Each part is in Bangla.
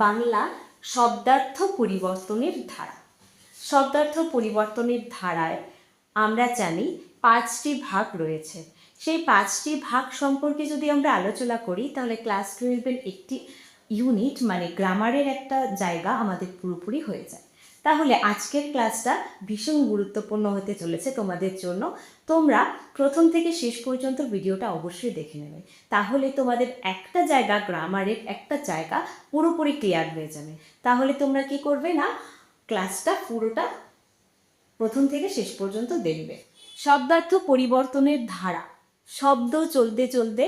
বাংলা শব্দার্থ পরিবর্তনের ধারা। শব্দার্থ পরিবর্তনের ধারায় আমরা জানি 5টি ভাগ রয়েছে। সেই 5টি ভাগ সম্পর্কে যদি আমরা আলোচনা করি তাহলে ক্লাস 12-এর একটি ইউনিট মানে গ্রামারের একটা জায়গা আমাদের পুরোপুরি হয়ে যায়। তাহলে আজকের ক্লাসটা ভীষণ গুরুত্বপূর্ণ হতে চলেছে তোমাদের জন্য। তোমরা প্রথম থেকে শেষ পর্যন্ত ভিডিওটা অবশ্যই দেখে নেবে, তাহলে তোমাদের একটা জায়গা, গ্রামারের একটা জায়গা পুরোপুরি ক্লিয়ার হয়ে যাবে। তাহলে তোমরা কি করবে না, ক্লাসটা পুরোটা প্রথম থেকে শেষ পর্যন্ত দেখবে। শব্দার্থ পরিবর্তনের ধারা। শব্দ চলতে চলতে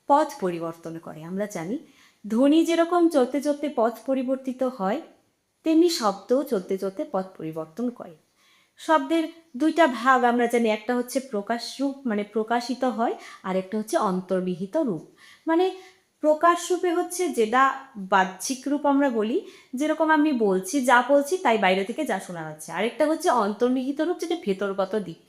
পথ পরিবর্তন করে। আমরা জানি ধ্বনি যেরকম চলতে চলতে পথ পরিবর্তিত হয়, তেমনি শব্দও চলতে চলতে পথ পরিবর্তন করে। শব্দের দুইটা ভাগ আমরা জানি, একটা হচ্ছে প্রকাশ রূপ মানে প্রকাশিত হয়, আর একটা হচ্ছে অন্তর্নিহিত রূপ। মানে প্রকাশ রূপে হচ্ছে যেটা বাহ্যিক রূপ আমরা বলি, যেরকম আমি বলছি, যা বলছি তাই বাইরে থেকে যা শোনা যাচ্ছে। আরেকটা হচ্ছে অন্তর্নিহিত রূপ, যেটা ভেতরগত দিক।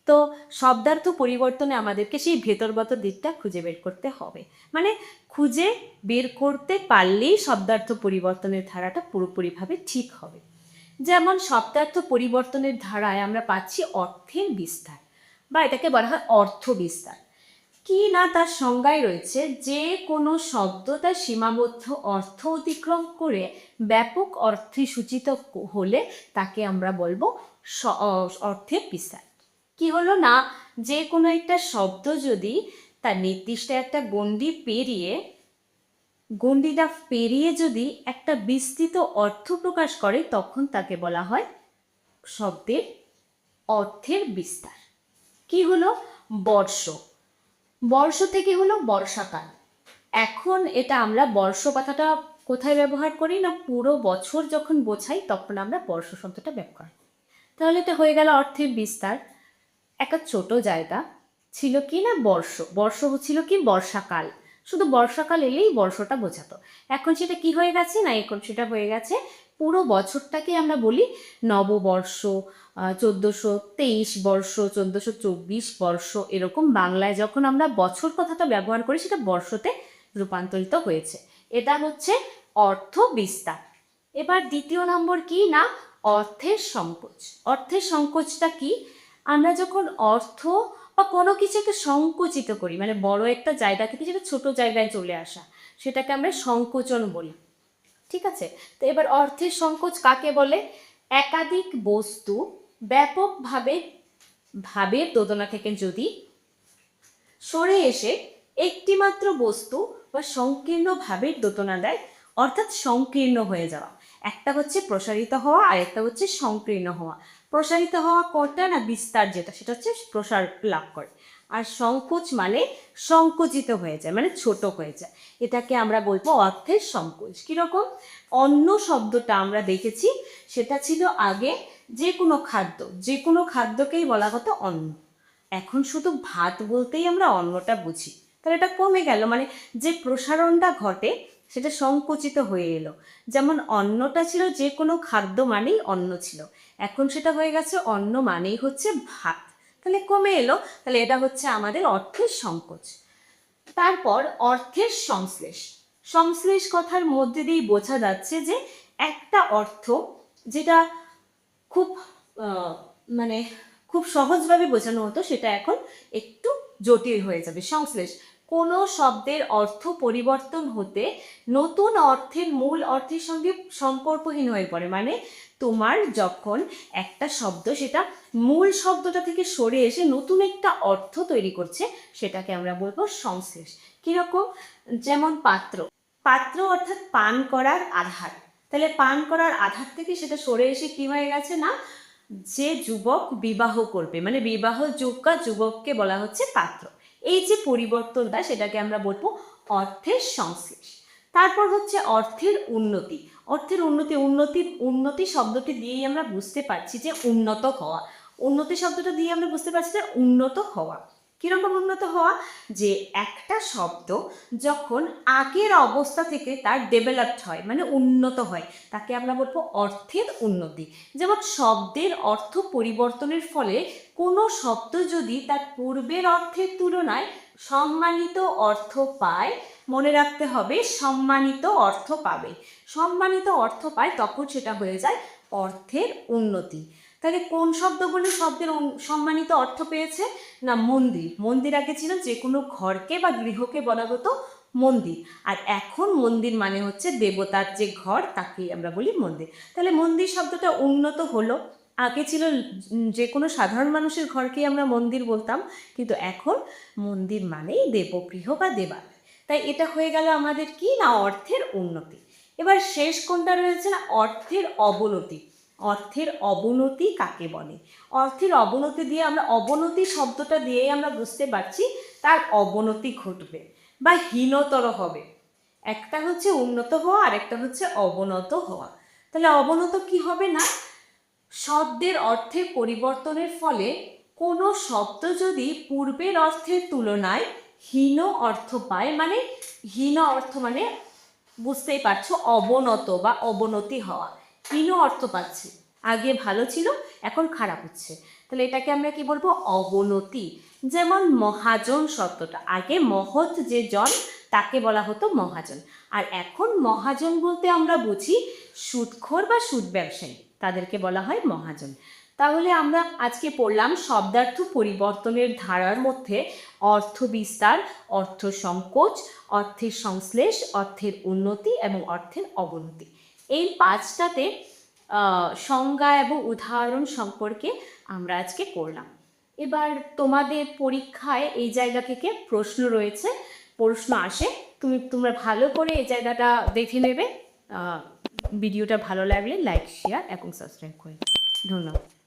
তো শব্দার্থ পরিবর্তনে আমাদেরকে সেই ভেতরগত দিকটা খুঁজে বের করতে হবে। মানে খুঁজে বের করতে পারলেই শব্দার্থ পরিবর্তনের ধারাটা পুরোপুরিভাবে ঠিক হবে। যেমন শব্দার্থ পরিবর্তনের ধারায় আমরা পাচ্ছি অর্থের বিস্তার, বা এটাকে বলা হয় অর্থ বিস্তার। কি না, তার সংজ্ঞায় রয়েছে যে কোনো শব্দ তার সীমাবদ্ধ অর্থ অতিক্রম করে ব্যাপক অর্থে সূচিত হলে তাকে আমরা বলবো অর্থের বিস্তার। কি হলো না, যে কোনো একটা শব্দ যদি তার নির্দিষ্ট একটা গণ্ডিটা পেরিয়ে যদি একটা বিস্তৃত অর্থ প্রকাশ করে, তখন তাকে বলা হয় শব্দের অর্থের বিস্তার। কি হলো, বর্ষ থেকে হলো বর্ষাকাল। এখন এটা আমরা বর্ষ কথাটা কোথায় ব্যবহার করি না, পুরো বছর যখন বোঝাই তখন আমরা বর্ষ শব্দটা ব্যবহার করি। তাহলে এটা হয়ে গেল অর্থের বিস্তার। একটা ছোট জায়গা ছিল কি না, বর্ষ ছিল কি বর্ষাকাল, শুধু বর্ষাকাল এলেই বর্ষটা বোঝাতো। এখন সেটা কি হয়ে গেছে না, এখন সেটা হয়ে গেছে পুরো বছরটাকে আমরা বলি নববর্ষ, 1423 বর্ষ, 1424 বর্ষ, এরকম বাংলায় যখন আমরা বছর কথাটা ব্যবহার করি সেটা বর্ষতে রূপান্তরিত হয়েছে। এটা হচ্ছে অর্থ বিস্তার। এবার দ্বিতীয় নম্বর কি না, অর্থের সংকোচ। অর্থের সংকোচটা কি, আমরা যখন অর্থ বা কোনো কিছুকে সংকুচিত করি, মানে বড় একটা জায়গা থেকে যেটা ছোট জায়গায় চলে আসা, সেটাকে আমরা সংকোচন বলি। ঠিক আছে, তো এবার অর্থের সংকোচ কাকে বলে, একাধিক বস্তু ব্যাপকভাবে ভাবের দোদনা থেকে যদি সরে এসে একটিমাত্র বস্তু বা সংকীর্ণ ভাবের দোদনা দেয়, অর্থাৎ সংকীর্ণ হয়ে যাওয়া। একটা হচ্ছে প্রসারিত হওয়া আর একটা হচ্ছে সংকীর্ণ হওয়া। প্রসারিত হওয়া কোনটা না, বিস্তার যেটা, সেটা হচ্ছে প্রসার লাভ করে। আর সংকোচ মানে সংকুচিত হয়ে যায়, মানে ছোট হয়ে যায়। এটাকে আমরা বলবো অর্থের সংকোচ। কীরকম, অন্ন শব্দটা আমরা দেখেছি, সেটা ছিল আগে যে কোনো খাদ্যকেই বলা হতো অন্ন। এখন শুধু ভাত বলতেই আমরা অন্নটা বুঝি, তাহলে এটা কমে গেল, মানে যে প্রসারণটা ঘটে সেটা সংকুচিত হয়ে এলো। যেমন অন্নটা ছিল যে কোনো খাদ্য মানেই অন্ন ছিল, এখন সেটা হয়ে গেছে অন্ন মানেই হচ্ছে ভাত, তাহলে কমে এলো। তাহলে এটা হচ্ছে আমাদের অর্থের সংকোচ। তারপর অর্থের সংশ্লেষ। সংশ্লেষ কথার মধ্যে দিয়েই বোঝা যাচ্ছে যে একটা অর্থ যেটা খুব মানে খুব সহজভাবে বোঝানো হতো, সেটা এখন একটু জটিল হয়ে যাবে। সংশ্লেষ, কোনো শব্দের অর্থ পরিবর্তন হতে নতুন অর্থের মূল অর্থের সঙ্গে সম্পর্কহীন হয়ে পড়ে। মানে তোমার যখন একটা শব্দ সেটা মূল শব্দটা থেকে সরে এসে নতুন একটা অর্থ তৈরি করছে, সেটাকে আমরা বলবো সংশ্লেষ। কীরকম, যেমন পাত্র অর্থাৎ পান করার আধার। তাহলে পান করার আধার থেকে সেটা সরে এসে কি হয়ে গেছে না, যে যুবক বিবাহ করবে, মানে বিবাহ যোগ্য যুবককে বলা হচ্ছে পাত্র। এই যে পরিবর্তনটা, সেটাকে আমরা বলবো অর্থের সংশ্লেষ। তারপর হচ্ছে অর্থের উন্নতি। অর্থের উন্নতি শব্দটি দিয়েই আমরা বুঝতে পারছি যে উন্নত হওয়া। উন্নতি শব্দটা দিয়ে আমরা বুঝতে পারছি যে উন্নত হওয়া। কীরকম উন্নত হওয়া, যে একটা শব্দ যখন আগের অবস্থা থেকে তার ডেভেলপড হয়, মানে উন্নত হয়, তাকে আমরা বলবো অর্থের উন্নতি। যেমন শব্দের অর্থ পরিবর্তনের ফলে কোনো শব্দ যদি তার পূর্বের অর্থের তুলনায় সম্মানিত অর্থ পায়, মনে রাখতে হবে সম্মানিত অর্থ পাবে। সম্মানিত অর্থ পায় তখন সেটা হয়ে যায় অর্থের উন্নতি। তাহলে কোন শব্দগুলো শব্দের সম্মানিত অর্থ পেয়েছে? না মন্দির। মন্দির আগে ছিল যে কোনো ঘরকে বা গৃহকে বলা হতো মন্দির, আর এখন মন্দির মানে হচ্ছে দেবতার যে ঘর তাকেই আমরা বলি মন্দির। তাহলে মন্দির শব্দটা উন্নত হলো। আগে ছিল যে কোনো সাধারণ মানুষের ঘরকেই আমরা মন্দির বলতাম, কিন্তু এখন মন্দির মানেই দেবগৃহ বা দেবালয়। তাই এটা হয়ে গেল আমাদের কি না অর্থের উন্নতি। এবার শেষ কোনটা রয়েছে না অর্থের অবনতি। অর্থের অবনতি কাকে বলে? অর্থের অবনতি দিয়ে আমরা অবনতি শব্দটা দিয়েই আমরা বুঝতে পারছি তার অবনতি ঘটবে বা হীনতর হবে। একটা হচ্ছে উন্নত হওয়া আর একটা হচ্ছে অবনত হওয়া। তাহলে অবনত কি হবে না শব্দের অর্থের পরিবর্তনের ফলে কোনো শব্দ যদি পূর্বের অর্থের তুলনায় হীন অর্থ পায়, মানে হীন অর্থ মানে বুঝতেই পারছো অবনত বা অবনতি হওয়া, হীন অর্থ পাচ্ছে। আগে ভালো ছিল এখন খারাপ হচ্ছে, তাহলে এটাকে আমরা কি বলবো অবনতি। যেমন মহাজন শব্দটা, আগে মহৎ যে জন তাকে বলা হতো মহাজন, আর এখন মহাজন বলতে আমরা বুঝি সুদখোর বা সুদ ব্যবসায়ী, তাদেরকে বলা হয় মহাজন। তাহলে আমরা আজকে পড়লাম শব্দার্থ পরিবর্তনের ধারার মধ্যে অর্থ বিস্তার, অর্থ সংকোচ, অর্থের সংশ্লেষ, অর্থের উন্নতি এবং অর্থের অবনতি। এই পাঁচটাতে সংজ্ঞা এবং উদাহরণ সম্পর্কে আমরা আজকে করলাম। এবার তোমাদের পরীক্ষায় এই জায়গা থেকে প্রশ্ন রয়েছে, প্রশ্ন আসে, তোমরা ভালো করে এই জায়গাটা দেখে নেবে। ভিডিওটা ভালো লাগলে লাইক, শেয়ার এবং সাবস্ক্রাইব করে। ধন্যবাদ।